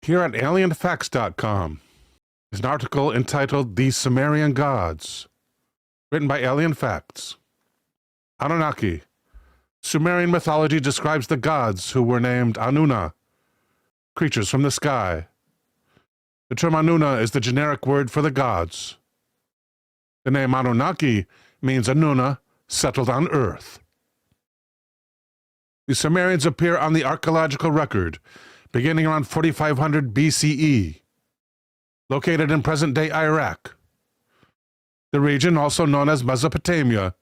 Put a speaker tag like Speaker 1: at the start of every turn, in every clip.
Speaker 1: Here at alienfacts.com is an article entitled The Sumerian Gods, written by Alien Facts. Anunnaki. Sumerian mythology describes the gods who were named Annuna, creatures from the sky. The term Annuna is the generic word for the gods. The name Annunaki means Annuna, settled on earth. The Sumerians appear on the archaeological record beginning around 4500 BCE, located in present-day Iraq. The region, also known as Mesopotamia,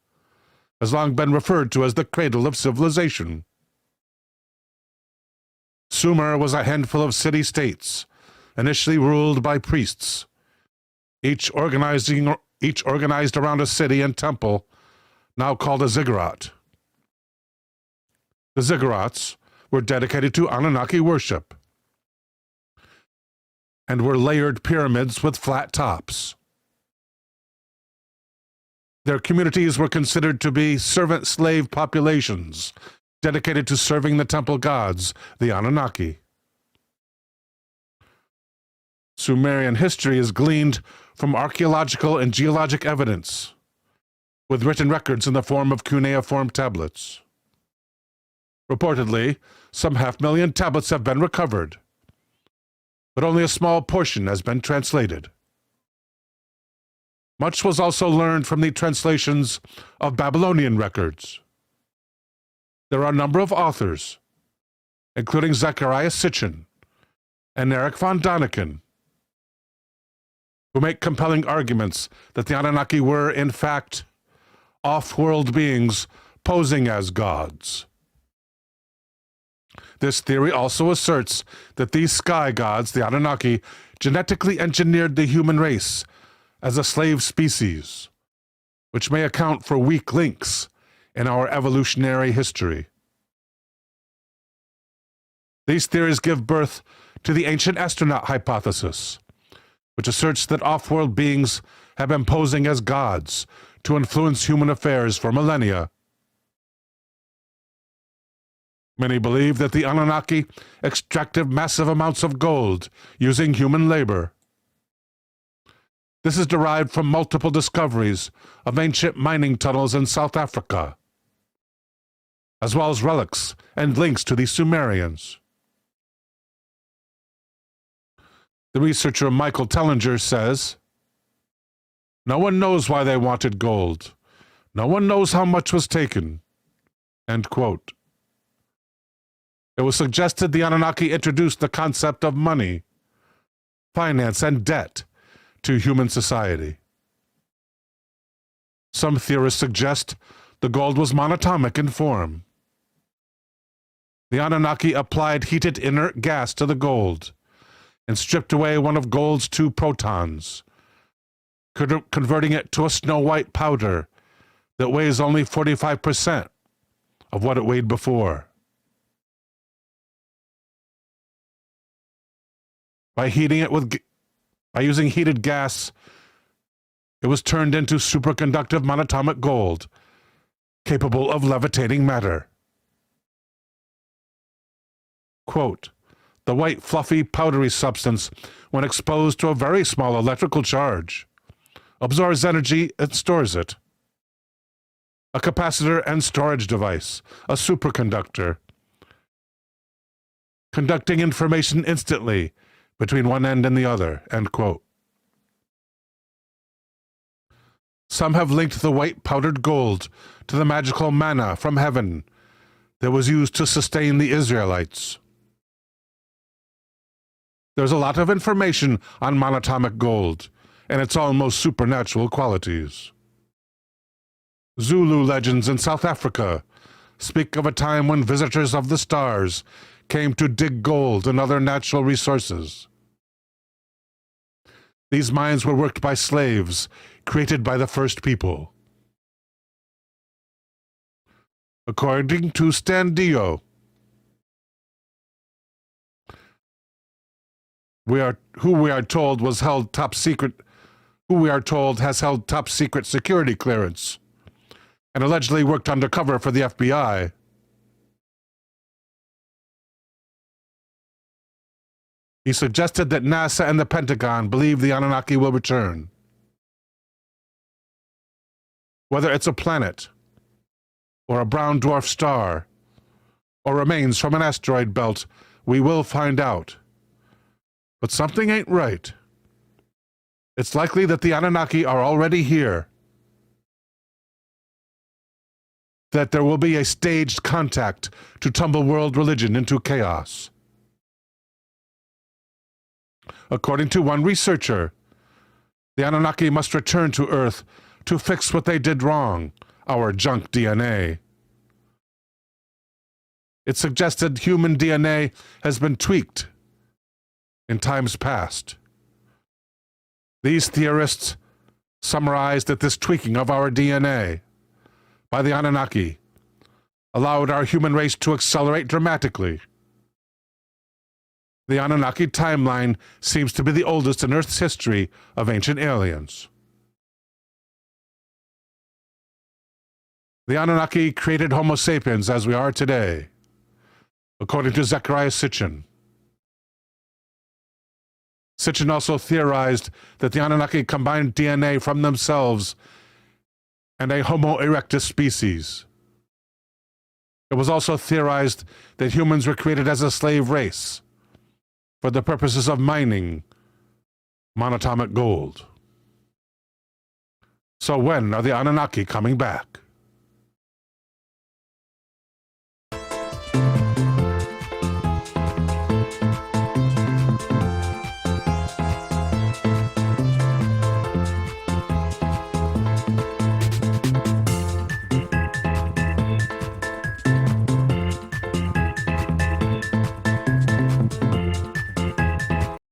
Speaker 1: has long been referred to as the cradle of civilization. Sumer was a handful of city-states, initially ruled by priests, each organized around a city and temple, now called a ziggurat. The ziggurats were dedicated to Anunnaki worship and were layered pyramids with flat tops. Their communities were considered to be servant-slave populations dedicated to serving the temple gods, the Annunaki. Sumerian history is gleaned from archaeological and geologic evidence, with written records in the form of cuneiform tablets. Reportedly, some 500,000 tablets have been recovered, but only a small portion has been translated. Much was also learned from the translations of Babylonian records. There are a number of authors, including Zechariah Sitchin and Eric von Daniken, who make compelling arguments that the Anunnaki were, in fact, off-world beings posing as gods. This theory also asserts that these sky gods, the Anunnaki, genetically engineered the human race as a slave species, which may account for weak links in our evolutionary history. These theories give birth to the ancient astronaut hypothesis, which asserts that off-world beings have been posing as gods to influence human affairs for millennia. Many believe that the Anunnaki extracted massive amounts of gold using human labor. This is derived from multiple discoveries of ancient mining tunnels in South Africa, as well as relics and links to the Sumerians. The researcher Michael Tellinger says, "No one knows why they wanted gold. No one knows how much was taken." End quote. It was suggested the Anunnaki introduced the concept of money, finance, and debt to human society. Some theorists suggest the gold was monatomic in form. The Anunnaki applied heated inert gas to the gold and stripped away one of gold's 2 protons, converting it to a snow-white powder that weighs only 45% of what it weighed before. By using heated gas, it was turned into superconductive monatomic gold, capable of levitating matter. Quote, "The white, fluffy, powdery substance, when exposed to a very small electrical charge, absorbs energy and stores it. A capacitor and storage device, a superconductor, conducting information instantly between one end and the other." End quote. Some have linked the white powdered gold to the magical manna from heaven that was used to sustain the Israelites. There's a lot of information on monatomic gold and its almost supernatural qualities. Zulu legends in South Africa speak of a time when visitors of the stars came to dig gold and other natural resources. These mines were worked by slaves created by the first people. According to Deyo, who we are told has held top secret security clearance and allegedly worked undercover for the FBI. He suggested that NASA and the Pentagon believe the Anunnaki will return. Whether it's a planet, or a brown dwarf star, or remains from an asteroid belt, we will find out. But something ain't right. It's likely that the Anunnaki are already here. That there will be a staged contact to tumble world religion into chaos. According to one researcher, the Anunnaki must return to Earth to fix what they did wrong, our junk DNA. It suggested human DNA has been tweaked in times past. These theorists summarized that this tweaking of our DNA by the Anunnaki allowed our human race to accelerate dramatically. The Anunnaki timeline seems to be the oldest in Earth's history of ancient aliens. The Anunnaki created Homo sapiens as we are today, according to Zecharia Sitchin. Sitchin also theorized that the Anunnaki combined DNA from themselves and a Homo erectus species. It was also theorized that humans were created as a slave race for the purposes of mining monatomic gold. So when are the Anunnaki coming back?